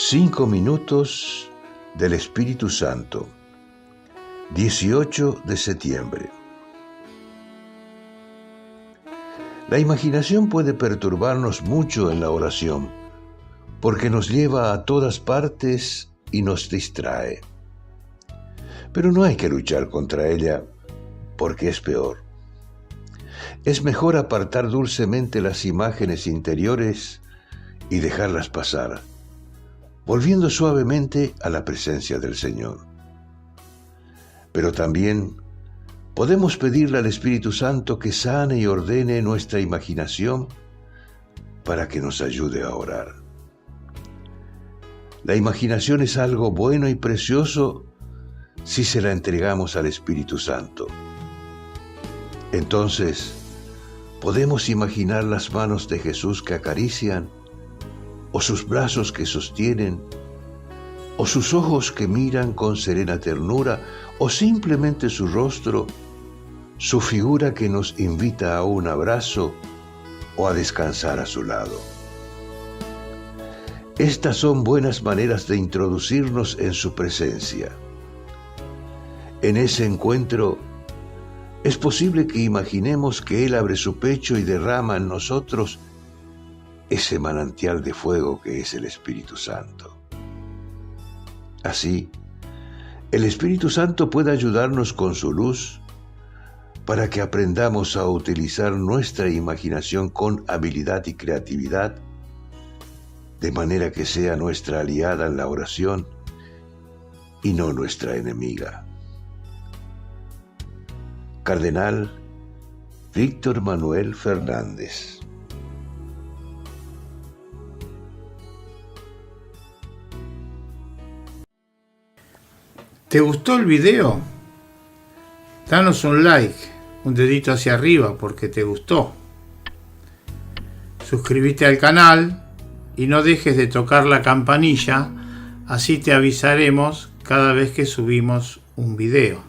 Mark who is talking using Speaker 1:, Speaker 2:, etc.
Speaker 1: 5 minutos del Espíritu Santo, 18 de septiembre. La imaginación puede perturbarnos mucho en la oración, porque nos lleva a todas partes y nos distrae. Pero no hay que luchar contra ella, porque es peor. Es mejor apartar dulcemente las imágenes interiores y dejarlas pasar, volviendo suavemente a la presencia del Señor. Pero también podemos pedirle al Espíritu Santo que sane y ordene nuestra imaginación para que nos ayude a orar. La imaginación es algo bueno y precioso si se la entregamos al Espíritu Santo. Entonces, podemos imaginar las manos de Jesús que acarician, o sus brazos que sostienen, o sus ojos que miran con serena ternura, o simplemente su rostro, su figura que nos invita a un abrazo o a descansar a su lado. Estas son buenas maneras de introducirnos en su presencia. En ese encuentro, es posible que imaginemos que Él abre su pecho y derrama en nosotros ese manantial de fuego que es el Espíritu Santo. Así, el Espíritu Santo puede ayudarnos con su luz para que aprendamos a utilizar nuestra imaginación con habilidad y creatividad, de manera que sea nuestra aliada en la oración y no nuestra enemiga. Cardenal Víctor Manuel Fernández.
Speaker 2: ¿Te gustó el video? Danos un like, un dedito hacia arriba porque te gustó. Suscríbete al canal y no dejes de tocar la campanilla, así te avisaremos cada vez que subimos un video.